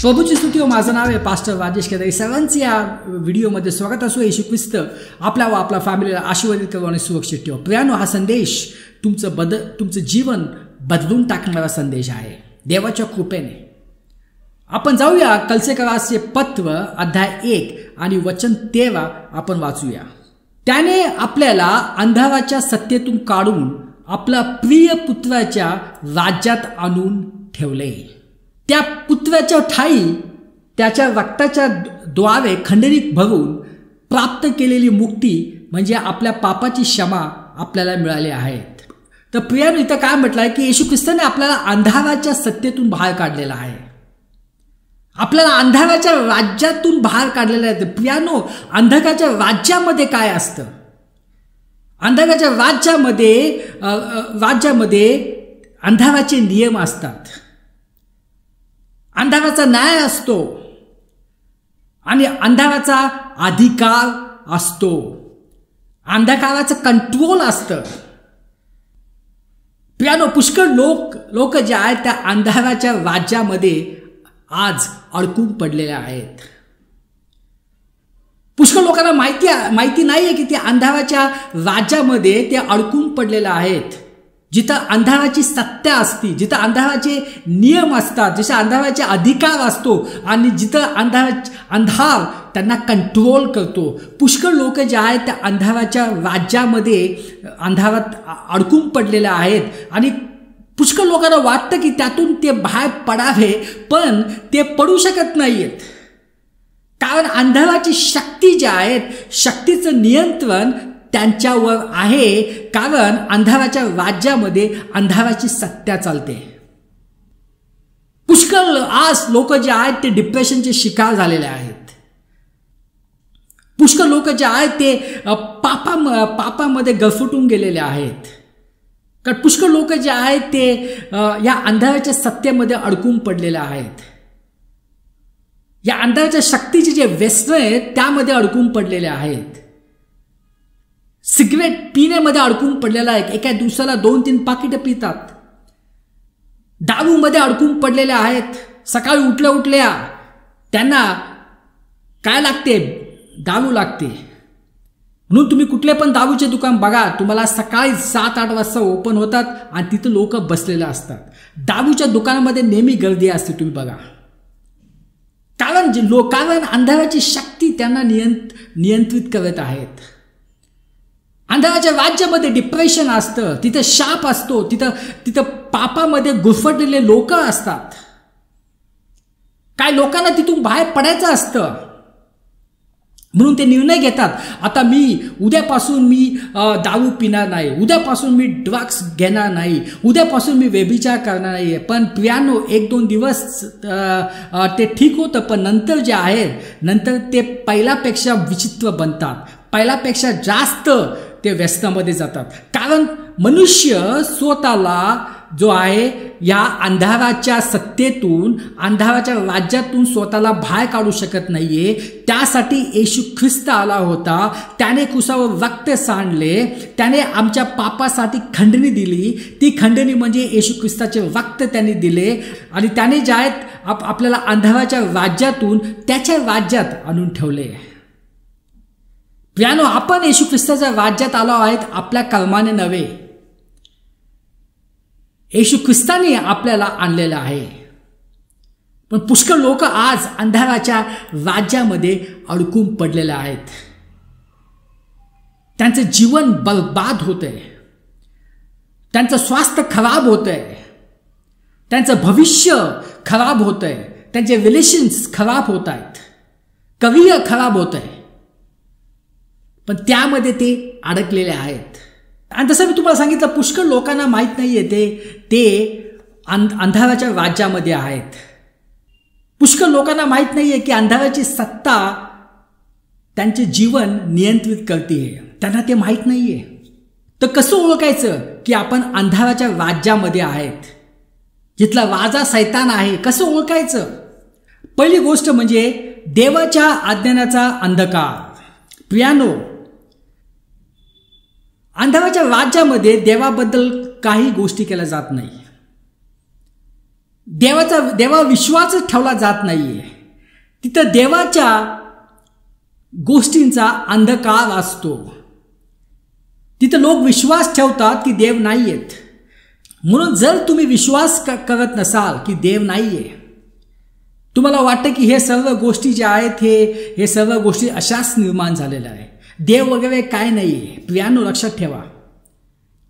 प्रभूची स्तुती हो. माझं नाव आहे पास्टर राजेश केदारी. सर्वांचे या व्हिडिओमध्ये स्वागत असो. येशू ख्रिस्त आपला व आपला फॅमिलीला आशीर्वादित करू आणि सुरक्षित ठेवा. प्रियानो, हा संदेश तुमचं जीवन बदलून टाकणारा संदेश आहे देवाच्या कृपेने. आपण जाऊया कलसेकराचे पत्र अध्याय 1 आणि वचन 13 आपण वाचूया. त्याने आपल्याला अंधाराच्या सत्तेतून काढून आपला प्रिय पुत्राच्या राज्यात आणून ठेवले. त्या पुत्राच्या ठाई त्याच्या रक्ताच्या द्वारे खंडणी भरून प्राप्त केलेली मुक्ती म्हणजे आपल्या पापाची क्षमा आपल्याला मिळाली आहेत. तर प्रियानो, इथं काय म्हटलंय की येशू ख्रिस्ताने आपल्याला अंधाराच्या सत्तेतून बाहेर काढलेला आहे. आपल्याला अंधाराच्या राज्यातून बाहेर काढलेलं आहे. प्रियानो, अंधकाराच्या राज्यामध्ये काय असतं? अंधकाराच्या राज्यामध्ये अंधाराचे नियम असतात, अंधाराचा न्याय असतो आणि अंधाराचा अधिकार असतो, अंधकाराचं कंट्रोल असतं. प्रियानो, पुष्कळ लोक जे आहेत त्या अंधाराच्या राज्यामध्ये आज अडकून पडलेले आहेत. पुष्कळ लोकांना माहिती नाहीये की ते अंधाराच्या राज्यामध्ये ते अडकून पडलेले आहेत. जिथं अंधाराची सत्ता असते, जिथं अंधाराचे नियम असतात, जिथं अंधाराचे अधिकार असतो आणि जिथं अंधार त्यांना कंट्रोल करतो. पुष्कळ लोक जे आहेत त्या अंधाराच्या राज्यामध्ये अंधारात अडकून पडलेले आहेत आणि पुष्कळ लोकांना वाटतं की त्यातून ते बाहेर पडावे, पण ते पडू शकत नाहीयेत. कारण अंधाराची शक्ती जी आहेत, शक्तीचं नियंत्रण त्यांच्यावर आहे. कारण अंधाराच्या राज्यामध्ये अंधाराची सत्ता चालते. पुष्कळ आज लोक जे आहेत ते डिप्रेशनचे शिकार झालेले आहेत. पुष्कळ लोक जे आहेत ते पापामध्ये गरफटून गेलेले आहेत. कारण पुष्कळ लोक जे आहेत ते या अंधाराच्या सत्तेमध्ये अडकून पडलेले आहेत. या अंधाराच्या शक्तीचे जे व्यसन आहेत त्यामध्ये अडकून पडलेले आहेत. सिगरेट पिण्यामध्ये अडकून पडलेला आहे. एका दिवसाला 2-3 पाकिटं पितात. दारूमध्ये अडकून पडलेले आहेत. सकाळी उठल्या त्यांना काय लागते? दारू लागते. म्हणून तुम्ही कुठले पण दारूचे दुकान बघा, तुम्हाला सकाळी 7-8 वाजता ओपन होतात आणि तिथं लोक बसलेले असतात. दारूच्या दुकानामध्ये नेहमी गर्दी असते, तुम्ही बघा. कारण अंधाराची शक्ती त्यांना नियंत्रित करत आहेत. अंधाराच्या राज्यामध्ये डिप्रेशन असतं, तिथं शाप असतो, तिथं पापामध्ये गुरफटलेले लोक असतात. काय लोकांना तिथून बाहेर पडायचं असतं, म्हणून ते निर्णय घेतात, आता उद्यापासून मी दारू पिणार नाही, उद्यापासून मी ड्रग्स घेणार नाही, उद्यापासून मी व्यभिचार करणार नाही. पण प्रियानो, 1-2 दिवस ते ठीक होतं, पण नंतर जे आहे, नंतर ते पहिल्यापेक्षा विचित्र बनतात, पहिल्यापेक्षा जास्त ते व्यसनामध्ये जातात. कारण मनुष्य स्वतःला जो आहे या अंधाराच्या सत्तेतून, अंधाराच्या राज्यातून स्वतःला बाहेर काढू शकत नाहीये. त्यासाठी येशू ख्रिस्त आला होता. त्याने क्रूसावर रक्त सांडले, त्याने आमच्या पापासाठी खंडणी दिली. ती खंडणी म्हणजे येशू ख्रिस्ताचे रक्त त्यांनी दिले आणि त्याने जे आहेत आपल्याला अंधाराच्या राज्यातून त्याच्या राज्यात आणून ठेवले. प्रियानो, आपण येशू ख्रिस्ताच्या राज्यात आलो आहेत आपल्या कर्माने नव्हे. येशू ख्रिस्ताने आपल्याला आणलेलं आहे. पण पुष्कळ लोक आज अंधाराच्या राज्यामध्ये अडकून पडलेले आहेत. त्यांचं जीवन बर्बाद होतंय, त्यांचं स्वास्थ्य खराब होतंय, त्यांचं भविष्य खराब होतंय, त्यांचे रिलेशन्स खराब होत आहेत, करिअर खराब होतंय, पण त्यामध्ये ते अडकलेले आहेत. आणि तसं मी तुम्हाला सांगितलं, पुष्कळ लोकांना माहीत नाहीये ते अंधाराच्या राज्यामध्ये आहेत. पुष्कळ लोकांना माहीत नाहीये की अंधाराची सत्ता त्यांचे जीवन नियंत्रित करते. त्यांना ते माहीत नाहीये. तर कसं ओळखायचं की आपण अंधाराच्या राज्यामध्ये आहेत, जिथला राजा सैतान आहे? कसं ओळखायचं? पहिली गोष्ट म्हणजे देवाच्या अज्ञानाचा अंधकार. प्रियानो, अंधाराच्या राज्यामध्ये देवाबद्दल काही गोष्टी केल्या जात नाही. देवा विश्वासच ठेवला जात नाहीये. तिथं देवाच्या गोष्टींचा अंधकार असतो. तिथं लोक विश्वास ठेवतात की देव नाहीयेत. म्हणून जर तुम्ही विश्वास करत नसाल की देव नाहीये, तुम्हाला वाटतं की हे सर्व गोष्टी ज्या आहेत हे सर्व गोष्टी अशाच निर्माण झालेल्या आहे, देव वगैरे काय नाहीये, प्रियांनो लक्षात ठेवा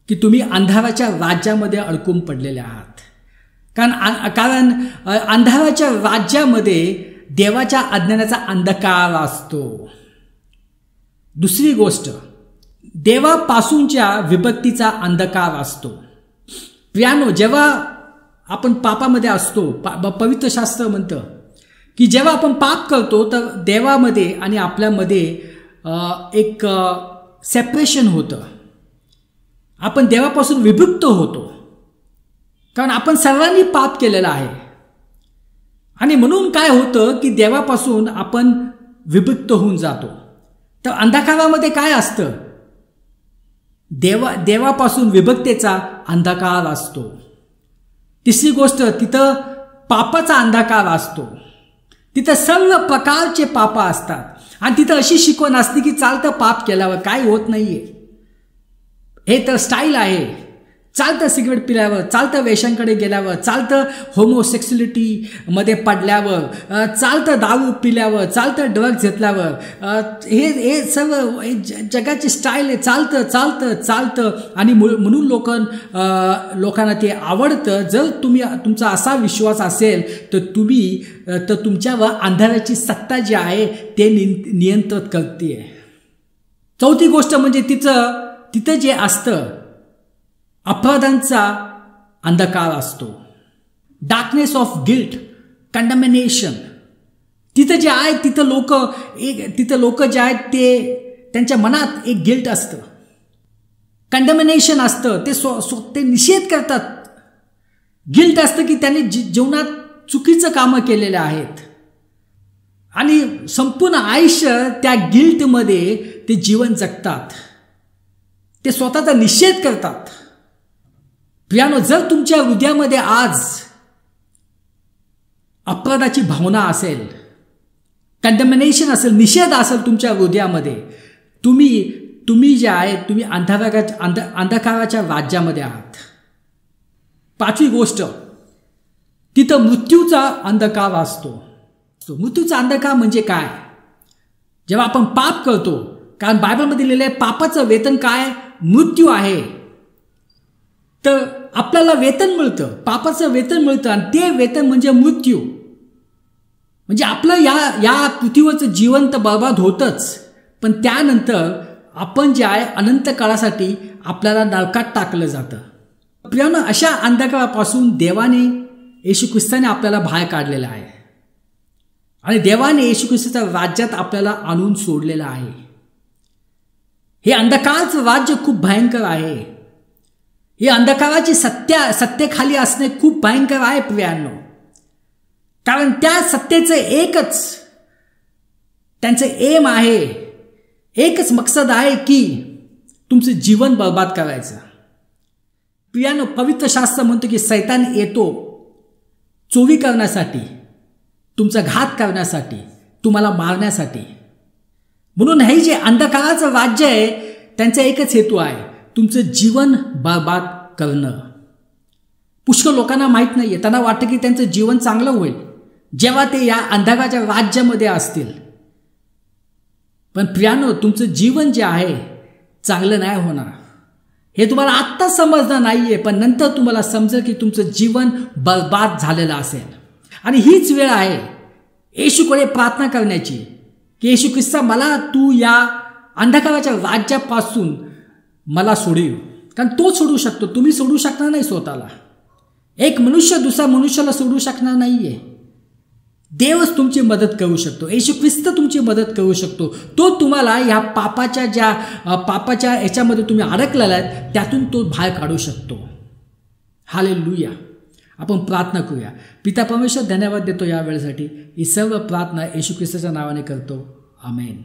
की तुम्ही अंधाराच्या राज्यामध्ये अडकून पडलेले आहात. कारण अंधाराच्या राज्यामध्ये देवाच्या अज्ञानाचा अंधकार असतो. दुसरी गोष्ट, देवापासूनच्या विभक्तीचा अंधकार असतो. प्रियांनो, जेव्हा आपण पापामध्ये असतो, पवित्र शास्त्र म्हणतं की जेव्हा आपण पाप करतो तर देवामध्ये आणि आपल्यामध्ये एक सेपरेशन होतं. आपण देवापासून विभक्त होतो, कारण आपण सर्वांनी पाप केलेला आहे. आणि म्हणून काय होतं की देवापासून आपण विभक्त होऊन जातो. तर अंधकारामध्ये काय असतं? देवापासून विभक्तेचा अंधकार असतो. तिसरी गोष्ट, तिथं पापाचा अंधकार असतो. तिथं सर्व प्रकारचे पाप असतात. आणि तिथं अशी शिकवण असते की चालतं पाप केल्यावर काही होत नाहीये, हे तर स्टाईल आहे. चालतं सिगरेट पिल्यावर, चालतं वेश्यांकडे गेल्यावर, चालतं होमोसेक्सुअलिटीमध्ये पडल्यावर, चालतं दारू पिल्यावर, चालतं ड्रग्ज घेतल्यावर, हे सर्व जगाची स्टाईल आहे. चालतं चालतं चालतं. आणि म्हणून लोकांना ते आवडतं. जर तुमचा असा विश्वास असेल तर तुमच्यावर अंधाराची सत्ता जी आहे ते नियंत्रित करते. चौथी गोष्ट म्हणजे तिथं जे असतं अपराधांचा अंधकार असतो. Darkness of guilt, condemnation. तिथं जे आहे तिथं लोक जे आहेत ते त्यांच्या मनात एक गिल्ट असतं, कंडमिनेशन असतं. ते निषेध करतात. गिल्ट असतं की त्यांनी जीवनात चुकीचं कामं केलेले आहेत आणि संपूर्ण आयुष्य त्या गिल्टमध्ये ते जीवन जगतात. ते स्वतःचा निषेध करतात. प्रियांनो, जर तुमच्या हृदयामध्ये आज अपराधाची भावना असेल, कंडमिनेशन असेल, निषेध असेल तुमच्या हृदयामध्ये, तुम्ही जे आहे तुम्ही अंधकाराच्या राज्यामध्ये आहात. पाचवी गोष्ट, तिथं मृत्यूचा अंधकार असतो. मृत्यूचा अंधकार म्हणजे काय? जेव्हा आपण पाप करतो, कारण बायबलमध्ये लिहिलं आहे पापाचं वेतन काय? मृत्यू आहे. तर आपल्याला वेतन मिळतं, पापाचं वेतन मिळतं, आणि ते वेतन म्हणजे मृत्यू. म्हणजे आपलं या पृथ्वीवरचं जीवन तर बर्बाद होतंच, पण त्यानंतर आपण जे आहे अनंत काळासाठी आपल्याला नरकात टाकलं जातं. प्रियांनो, अशा अंधकारापासून देवाने, येशू ख्रिस्ताने आपल्याला बाहेर काढलेलं आहे आणि देवाने येशू ख्रिस्ताच्या राज्यात आपल्याला आणून सोडलेलं आहे. हे अंधकारचं राज्य खूप भयंकर आहे. हे अंधकाराची सत्तेखाली असणे खूप भयंकर आहे प्रियांनो. कारण त्या सत्तेचं त्यांचं एम आहे, एकच मकसद आहे की तुमचं जीवन बर्बाद करायचं. प्रियांनो, पवित्र शास्त्र म्हणतो की सैतान येतो चोरी करण्यासाठी, तुमचा घात करण्यासाठी, तुम्हाला मारण्यासाठी. म्हणून हे जे अंधकाराचं राज्य आहे त्यांचा एकच हेतू आहे, तुमचं जीवन बर्बाद करणं. पुष्कळ लोकांना माहीत नाहीये. त्यांना वाटतं की त्यांचं जीवन चांगलं होईल जेव्हा ते या अंधकाराच्या राज्यामध्ये असतील. पण प्रियांनो, तुमचं जीवन जे आहे चांगलं नाही होणार. हे तुम्हाला आत्ता समजणार नाहीये, पण नंतर तुम्हाला समजेल की तुमचं जीवन बर्बाद झालेलं असेल. आणि हीच वेळ आहे येशूकडे प्रार्थना करण्याची की येशू ख्रिस्ता, मला तू या अंधकाराच्या राज्यापासून मला सोडव. कारण तो सोडू शकतो, तुम्ही सोडू शकणार नाही स्वतःला. एक मनुष्य दुसऱ्या मनुष्याला सोडू शकणार नाहीये. देवच तुमची मदत करू शकतो. येशू ख्रिस्त तुमची मदत करू शकतो. तो तुम्हाला या पापाच्या याच्यामध्ये तुम्ही अडकलेला आहे त्यातून तो बाहेर काढू शकतो. हालेलुया. आपण प्रार्थना करूया. पिता परमेश्वर, धन्यवाद देतो या वेळेसाठी. ही सर्व प्रार्थना येशू ख्रिस्ताच्या नावाने करतो. आमेन.